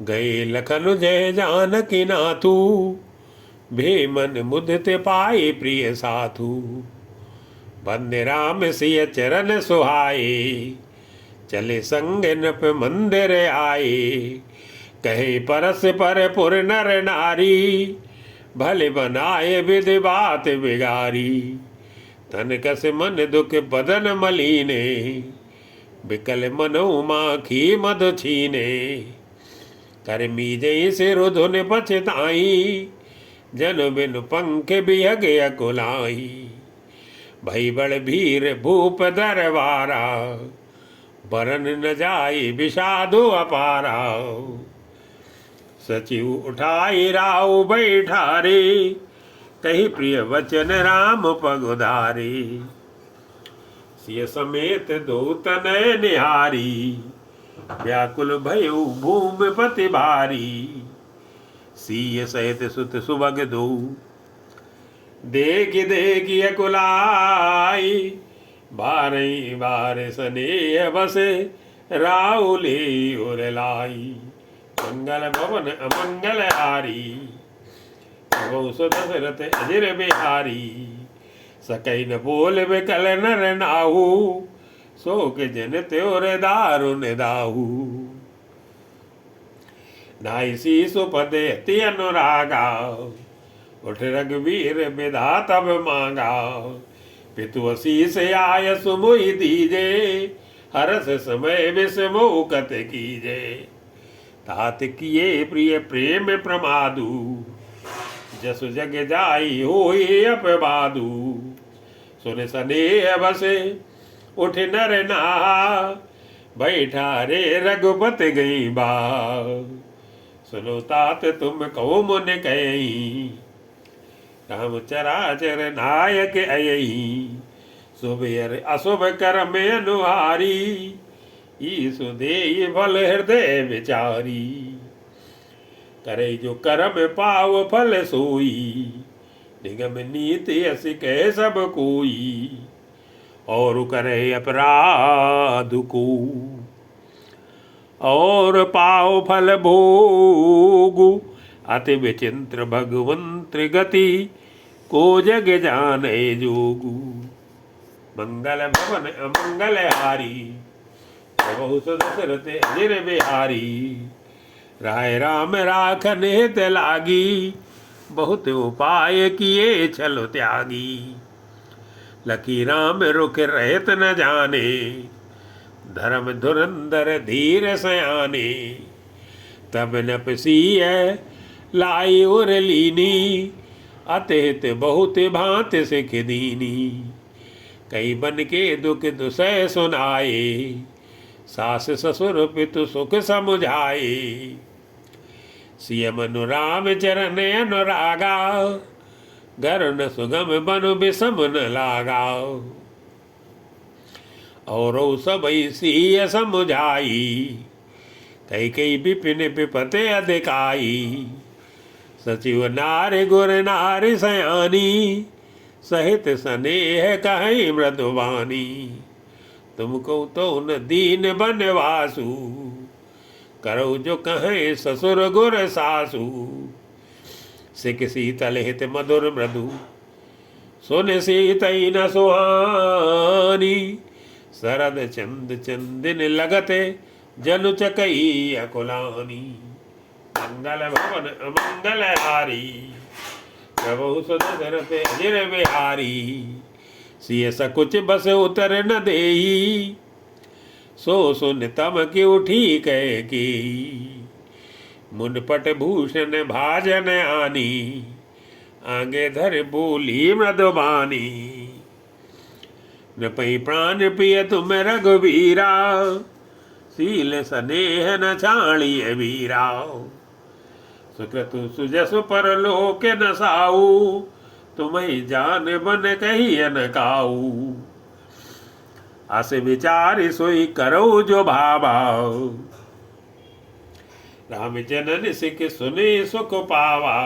गए लखन जय जानकी नाथू, भीमन मुदित पाए प्रिय साथू। बंदे राम सिय चरण सुहाए, चले संग नप मंदिर आए। कहे परस पर पुर नर नारी, भले बनाए विधि बात बिगारी। तन कस मन दुख बदन मलीने, बिकल मनो माखी मद छीने। कर मीजे सिर धुन पछताई, जन बिन पंख बिहग अकुलाई। भई बड़ भीर भूप दरबारा, बरन न जाई विषादो अपारा। सचिव उठाई राव बैठारे, कही प्रिय वचन राम पगुधारे। सिय समेत दो तनय निहारी, व्याकुल भयउ भूमिपति भारी। सिय सहित सुत सुभग दो, देख देख अकुलाई। बारई बार स्नेह बसे, राउले उर लाई। मंगल भवन अमंगल हारी, बहु दशरथ अजिर बिहारी। सकई न बोल बिकल नर नाहू, शोक जन त्योर दारुन दाहू। नाई शीसु पद अति अनुरागा, उठ रघुवीर विधा तब मांगा। पितु असीस आय सुमुहि दीजे, हरस समय विषमोकत कीजे। तात किए प्रिय प्रेम प्रमादु, जसु जग जाई होई अपबादु। सुन स्नेह बसे उठ नर नाहा, बैठा रे रघुपति गई बा। सुनो तात तुम कहो मुन कही, राम चराचर नायक अयही। शुभ अशुभ कर्म अनुहारी, ईसु देहि फल हृदय विचारी। करे जो कर्म पाव फल सोई, निगम नीति अस कह सब कोई। और करे अपराध को, और पाव फल भोगु। अति विचित्र भगवंत्र गति, को जग जाने जोगु। मंगल भवन अमंगल हारी, बहु दशरथ अजिर बिहारी। राय राम राखन हित लागी, बहुत उपाय किए छल त्यागी। लकी राम रुख रहत न जाने, धर्म धुरंधर धीर सयाने। तब नपसीय लाई उर लीनी, अतिहित बहुत भांत सिख दीनी। कई बन के दुख दुसह सुनाए, सास ससुर पितु सुख समुझाए। सिय मनु राम चरण अनुरागा, घर न सुगम बनु बिसम न लागा। और सबई सिय समुझाई, कई कई विपिन विपते अधिकाई। सचिव नारि गुर नारि सयानी, सहित स्नेह कहीं मृदुवानी। तुमको तो न दीन बनवासु, करो जो कहें ससुर गुर सासु। सिख शीतल हित मधुर मृदु, सुन सीतई न सुहानी। शरद चंद चंदिन लगते, जनु चकई अकुलानी। मंगल भवन अमंगल हारी, प्रभु सुदशरथ अजिर बिहारी। सिय सकुच बस उतर न देही, सो सुन तम की उठी कह की। मुनपट भूषण भाजन आनी, आगे धर बोली मृदुबानी। न पई प्राण प्रिय तुम रघुवीरा, सील स्नेह न छाणिय वीरा। सुकृतु सुजसु परलोक न साऊ, तुम्हें जान बन कही न काऊ। अस विचार सोई करो जो भावा, राम जनन सिख सुने सुख पावा।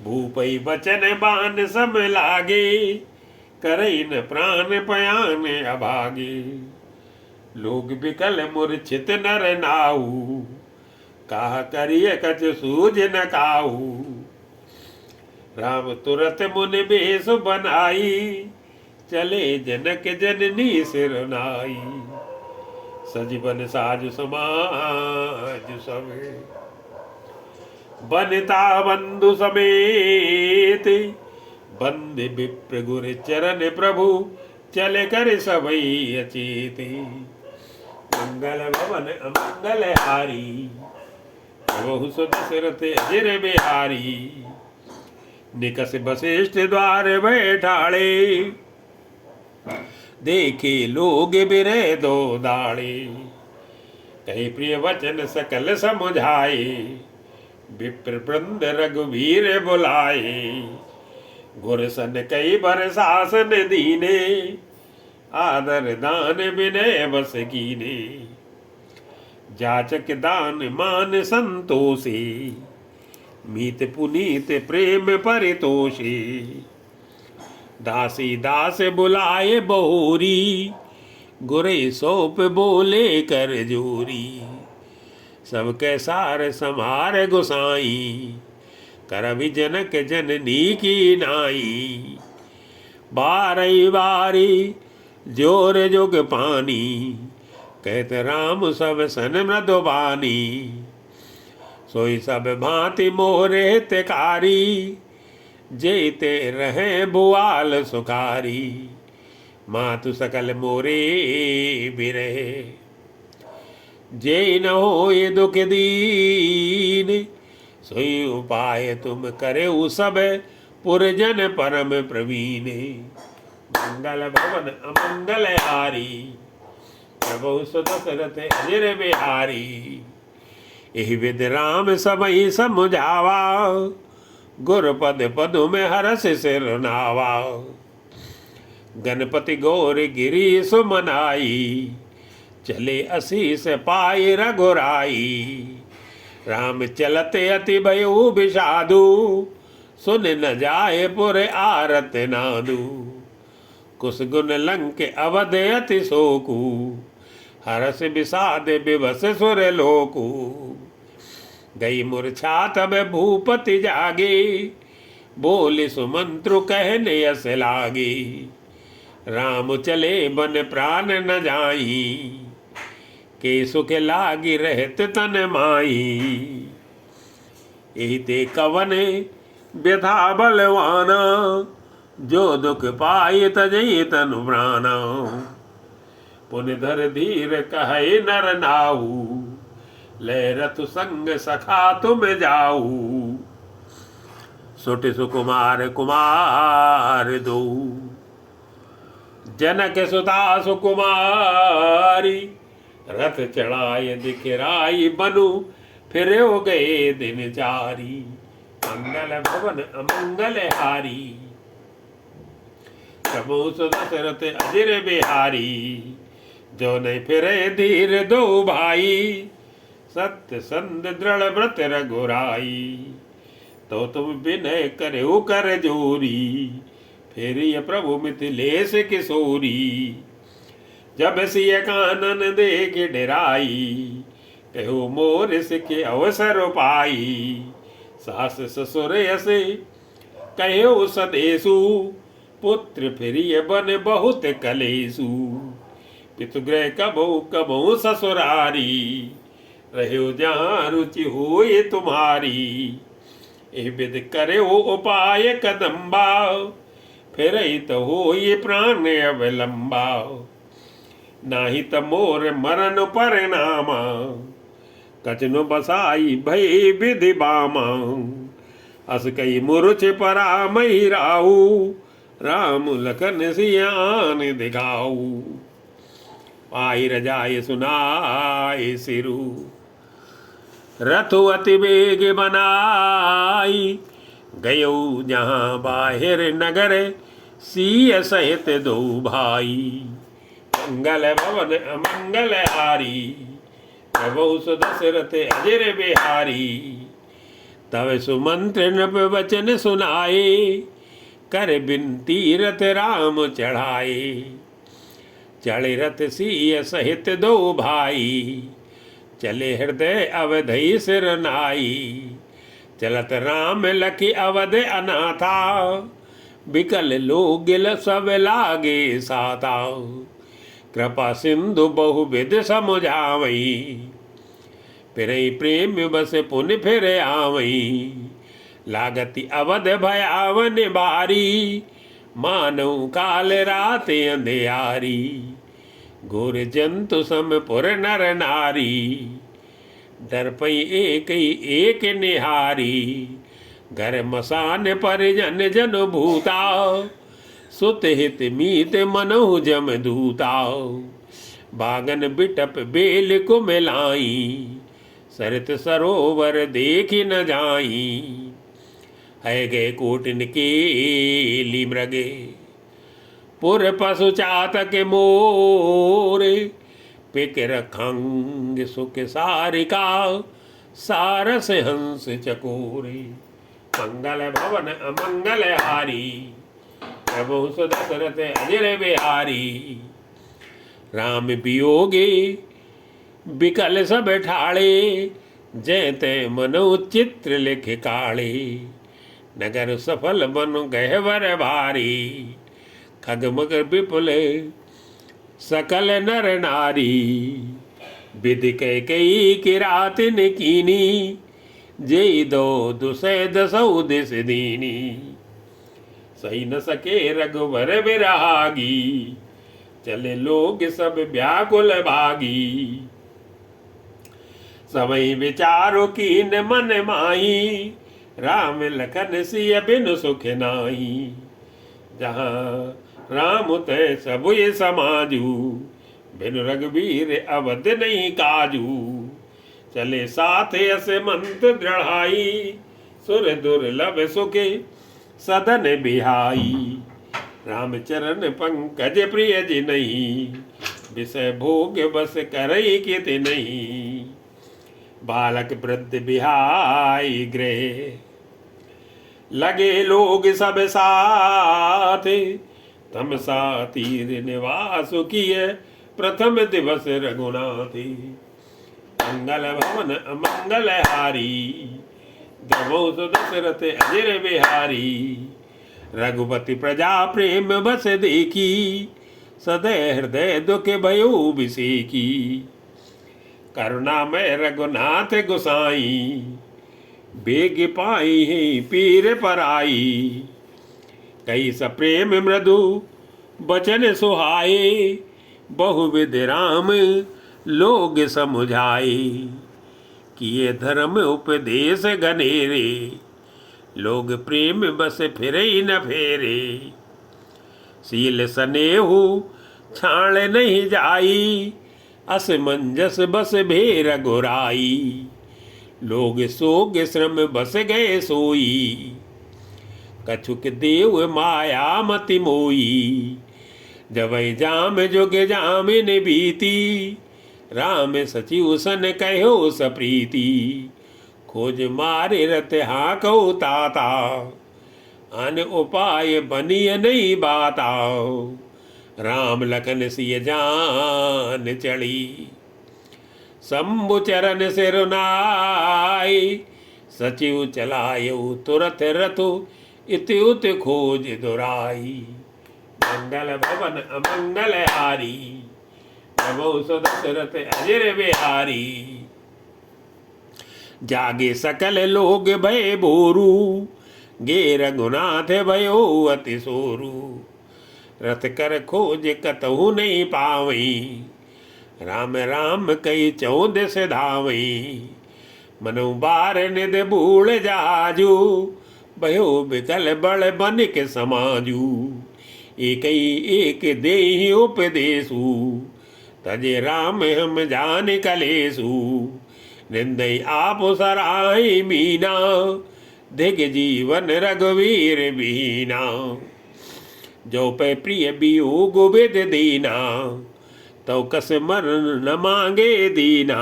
भूपई बचन बान सब लागे, करई न प्राण पयान अभागे। लोग बिकल मूर्छित नर नाऊ, काह करिय कछ सूझ न काहू। राम तुरत मुनि बेश बनाई, चले जनक जननी सिर नाई। सजीवन साज समाज सवे, बनता बंधु समेत। बंदे विप्र गुर चरण प्रभु, चले कर सबई अचेत। मंगल भवन अमंगल हारी, बहु सुत दशरथ अजिर बिहारी। निकस वशिष्ठ द्वार बैठाड़े, देखे लोग बिरह दो दाड़े। कई प्रिय वचन सकल समुझाए, विप्र वृंद रघुवीर बुलाए। गुरसन कई बर शासन दीने, आदर दान विनय बस कीने। जाचक दान मान संतोषे, मीत पुनीत प्रेम परितोषे। दासी दास बुलाए बहुरी, गुरे सौंप बोले कर जोरी। सबके सार समार गुसाई, करवि जनक जननी की नाई। बारई बारी जोर जुग पानी, कहत राम सब सन मृदुबानी। सोई सब भांति मोरे तिकारी, जेते रहे बुआल सुखारी। मातु सकल मोरे बिरहे, जे न होए दुख दीन। सोई उपाय तुम करे सब, पुरजन परम प्रवीण। मंगल भवन अमंगल हारी, प्रभु सुत दशरथ अजिर बिहारी। एहि विद राम सबई समुझावा, गुर पद पदु में हरस सिर नावा। गणपति गौर गिरी सुमनाई, चले असीस पाई रघुराई। राम चलते अति भयउ विषादु, सुन न जाए पुर आरत नादु। कुस गुण लंक अवध अति शोकु, हरस विषाद विवश सुर लोकु। गई मूर्छा तब भूपति जागे, बोले सुमंत्रु कहने यस लागे। राम चले बन प्राण न जाई, के सुख लागी रहत तन माई। एहि ते कवन व्यथा बलवाना, जो दुख पाए तजई तनु प्राणा। पुन धर धीर कहे नर नाहू, ले रतु संग सखा तुम जाऊ। सुट सुकुमार कुमार दो, जनक सुता सुकुमारी। रथ चढ़ाए दिखराई बनु, फिर हो गए दिन चारी। मंगल भवन अमंगल हारी, प्रभु सुत दशरथ अजिर बिहारी। जो नहीं फिरे धीर दो भाई, सत्य संध दृढ़ व्रत रघुराई। तो तुम विनय करे कर जोरी, फिर ये प्रभु मिथिलेश किशोरी। जब सिय कानन देख डराई, कहो मोर सिखे अवसर पाई। सास ससुर यसे कहो सदेशु, पुत्र फिर ये बन बहुत कलेसु। पितुगृह कबो कबो ससुरारी, रहो जहाँ रुचि होए तुम्हारी। ए विद करे हो उपाय कदम्बा, फिर तो हो ये प्राण अवलंबा। नाही त मोर मरण परिणामा, कचनु बसाई भय विधि बामा। अस कई मुरुच परा मही राहु, राम लखन सियान दिखाऊ। आई रजाए सुनाए सिरु, रथु अति वेग बनाई। गयो जहाँ बाहिर नगर, सिय सहित दो भाई। मंगल भवन अमंगल हारी, प्रभु सुत दशरथ अजिर बिहारी। तव सुमंत्र नभ वचन सुनाए, कर बिनती रथ राम चढ़ाए। चढ़ रथ सिय सहित दो भाई, चले हृदय अवधि सिर नाई। चलत राम लखी अवध अनाथा। बिकल लोगिल सब लागे साता। कृपा सिंधु बहुविध समुझावई। फिरई प्रेम बस पुन फिर आवई। लागति अवध भयावन बारी। मानव काल रात अंधियारी। घोर जंतु सम पुर नर नारी। डर पई एक निहारी। घर मसान परिजन जन भूता। सुत हित मीत मनहु जम दूता। बागन बिटप बेल को मिलाई। सरित सरोवर देखी न जाई। है गए कोटिन केली मृगे। पुर पशु चातक मोरे। पिकर खंग सुख सारिका। सारस हंस चकोरे। मंगल भवन अमंगल हारी। प्रभु सुदशरथ अजर बिहारी। राम वियोगे बिकल सब ठाड़े। जयते मनो चित्र लिख काले। नगर सफल बन गहवर भारी। खग मगर विपुल सकल नर नारी। विधि कई किरातिन कीनी। जय दो दुसै दसौ दिस दीनी। सही न सके रघुवर बिरागी। चले लोग सब व्याकुल भागी। समय विचारो कीन मन माही। राम लखन सिय बिनु सुख नाई। जहाँ राम तय सब ये समाजू। बिनु रघुवीर अवध नहीं काजू। चले साथ यस मंत्र दृढ़ाई। सुर दुर्लभ सुखे सदन बिहाई। रामचरण पंकज प्रिय जी नहीं। विषय भोग बस करई कित नहीं। बालक वृद्ध बिहाई गृह। लगे लोग सब साथ। तम सा तीर निवास किए। प्रथम दिवस रघुनाथी। मंगल भवन अमंगल हारी। द्रवो सुदशरथ अजर बिहारी। रघुपति प्रजा प्रेम बस देखी। सदै हृदय दुख भयो बिसेकी। करुणामय रघुनाथ गोसाई। बेग पाई है पीर पराई। कई सप्रेम मृदु बचन सुहाए। बहुविध राम लोग समुझाए। किए धर्म उपदेश गनेरे। लोग प्रेम बस फिरे न फेरे। सील सनेहु छाण नहीं जाई। असमंजस बस भेर गुराई। लोग सोग श्रम बस गए सोई। कछुक देव माया मति मोई। जबै जाम जुग जामिन बीती। राम सचिव सन कहो सप्रीति। खोज मारे रत हाँको ताता। अन उपाय बनिय नहीं बाता। राम लखन सिय जान चढ़ी। शंभु चरण सिरुनाई। सचिव चलायु तुरत रथु। इत्युत खोज दुराई। मंगल भवन अमंगल हारी। प्रभु सुदशरथ अजर बिहारी। जागे सकल लोग भय बोरू। गे रघुनाथ भयो अति सोरू। रथ कर खोज कतहु नहीं पावई। राम राम कई चौदस धावई। मनु बार निध बूढ़ जाजू। भयो बिकल बड़ बन के समाजू। एक एक देहि उपदेशु। तजे राम हम जान कलेसु। निंदई आप सराय मीना। दिग जीवन रघुवीर बीना। जो पे प्रिय वियोग विद दीना। तो कस मरण न मांगे दीना।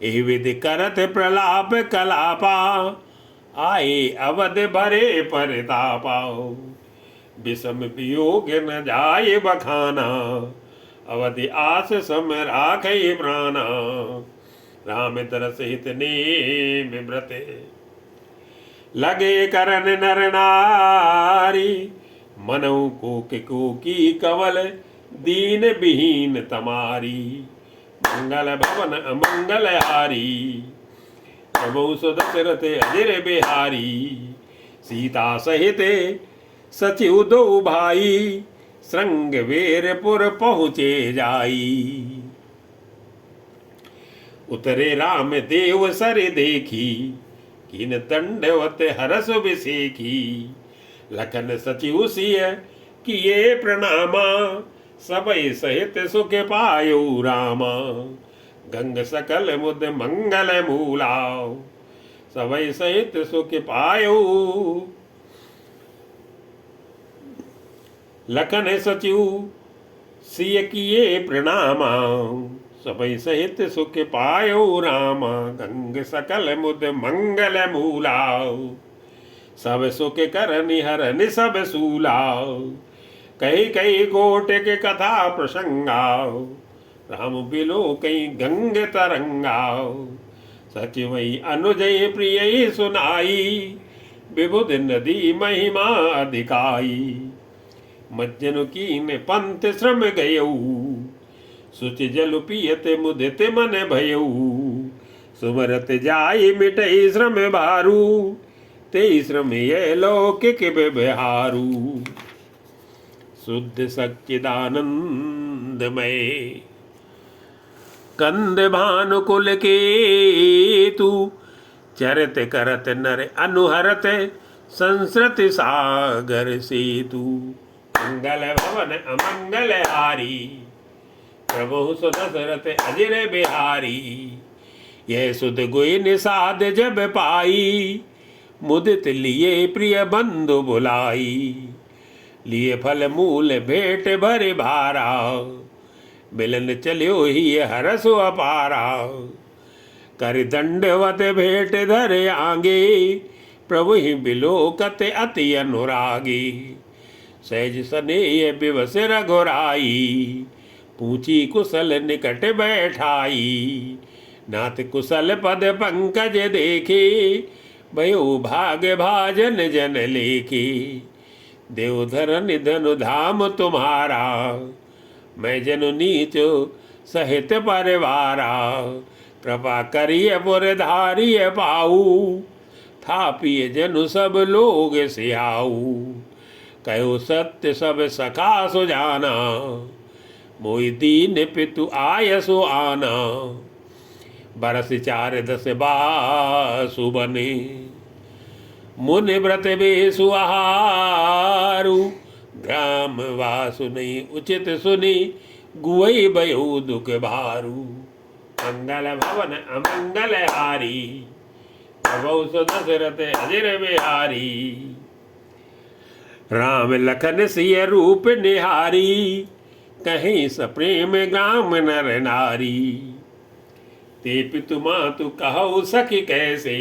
एहि विधि करत प्रलाप कलापा। आए अवध भरे परतापा। विषम वियोग न जाय बखाना। अवधि आस सम राखै प्राणा। राम तरस हित नेम व्रत। लगे करन नर नारी, मनऊ को की कवल दीन विहीन तमारी। मंगल भवन अमंगल हारी, प्रभु सुदशरथ अजिर बिहारी। सीता सहित सचिव दो भाई, श्रृंग वीरपुर पहुँचे जाई। उतरे राम देव सर देखी, कीन दंडवत हरस विसेखी। लखन सचिव सिय किए प्रणामा, सबई सहित सुख पायो रामा। गंग सकल मुद मंगल मूलाओ, सबई सहित सुख पायो। लखन सचिव सिय किए प्रणामा, सबई सहित सुख पायो रामा। गंग सकल मुद मंगल मूलाओ, सब सुख कर निहर सब सूलाओ। कई कई कोट के कथा प्रसंगाओ, राम बिलो कई गंग तरंगाओ। सचिवई अनुजय प्रिय सुनाई, विबुध नदी महिमा अधिकाई। मज्जन कीन पंथ श्रम गयऊ, सुच जल पियत मुदित मन भयऊ। सुमरत जाय मिटई श्रम भारू, ते श्रम ये लौकिक व्यवहारू। शुद्ध सच्चिदानंदमय कंद भानुकुल के तू। चरत करत नर अनुहरत, संस्कृत सागर से तू। मंगल भवन अमंगल हारी, प्रभु सुदशरथ अजिर बिहारी। यह सुध गुई निषाद जब पाई, मुदित लिए प्रिय बंधु बुलाई। लिए फल मूल भेंट भर भारा, मिलन चल्यो ही हरसो अपारा। कर दंडवत भेंट धर आगे, प्रभु ही बिलोकत अति अनुरागी। सहज स्नेह विवस रघुराई, पूछी कुशल निकट बैठाई। नाथ कुशल पद पंकज देखे, भयो भाग भाजन जन लेखे। देवधर निधन धाम तुम्हारा, मैं जनु नीचो सहित परिवारा। कृपा करिय पुर धारिय पाऊ, थापिय जनु सब लोग सियाऊ। कहो सत्य सब सखा सुजाना, मोहि दीन पितु आयसु आना। बरस 4 10 बासु बने, मुनि व्रत बेसु आहारू। ग्राम वासु नहीं उचित सुनी, गुई भयो दुख भारू। मंगल भवन अमंगल हारी, प्रभु सुदशरथ अजिर बिहारी। राम लखन सिय रूप निहारी, कहीं सप्रेम ग्राम नर नारी। ते पितु मातु कहु सखी कैसे,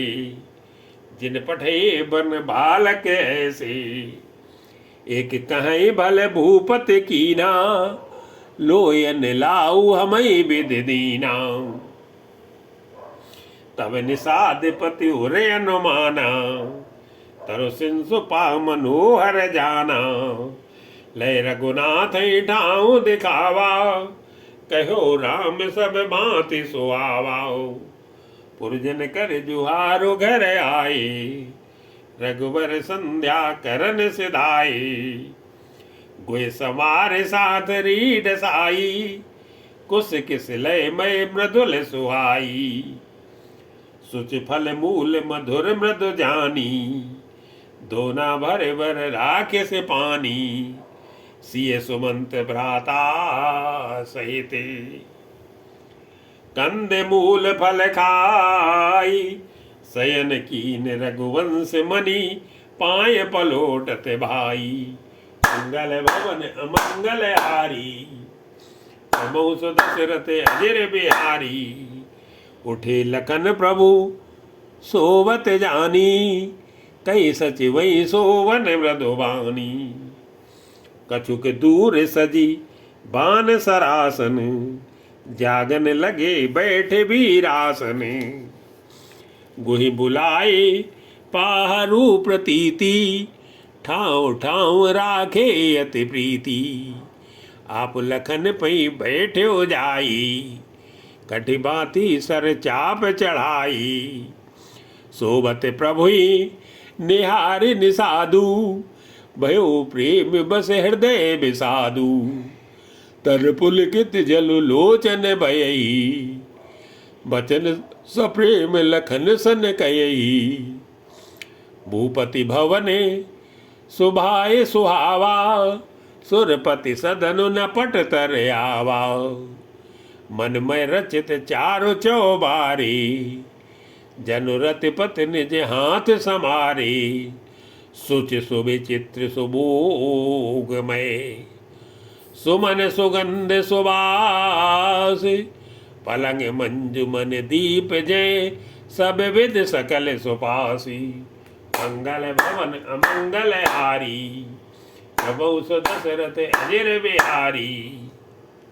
जिन पठे बन बालक ऐसे। एक कहीं भल भूपत कीना, लोयन लाऊ हमई विद दीना। तब निषाद पति उरे अनुमाना, तरु सिंसु पा मनोहर जाना। लय रघुनाथ ठाऊ दिखावा, कहो राम सब भांति सुहावा। पुरजन कर जुहारो घर आए, रघुवर संध्या करन सिधाए। गुय सवार साथ रीड साई, कुश किस लय मय मृदुल सुहाई। सुच फल मूल मधुर मृदु जानी, दोना भर भर राखे से पानी। सिय सुमंत भ्राता सहित, कंद मूल फल खाई। शयन कीन रघुवंश मणि, पाय पलोटत भाई। मंगल भवन अमंगल हारी, प्रभु सुदशरथ अजिर बिहारी। उठे लखन प्रभु सोवत जानी, कई सचिवई सोवन मृदुबानी। कछुक दूर सजी बान सरासन, जागन लगे बैठे वीरासने, गुहि बुलाए पाहरू प्रतीति, ठाव ठाव राखे अति प्रीति। आप लखन पई बैठे हो जाई, कठी बाती सर चाप चढ़ाई। सोबत प्रभुई निहारि निसादु, भयो प्रेम बस हृदय विसादु। तर पुलकित जल लोचन भयई, बचन सप्रेम लखन सन कयई। भूपति भवने सुभाए सुहावा, सुरपति सदनु न पट तर आवा। मन में रचित चारु चौबारी, जनुरति पति निज हाथ समारे। सुच सुविचित्र सुभोगमय, सुमन सुगंध सुबास। पलंग मंजुमन दीप जय, सब विद सकल सुपासी। मंगल भवन अमंगल हारी, प्रभु सु दशरथ अजिर बिहारी।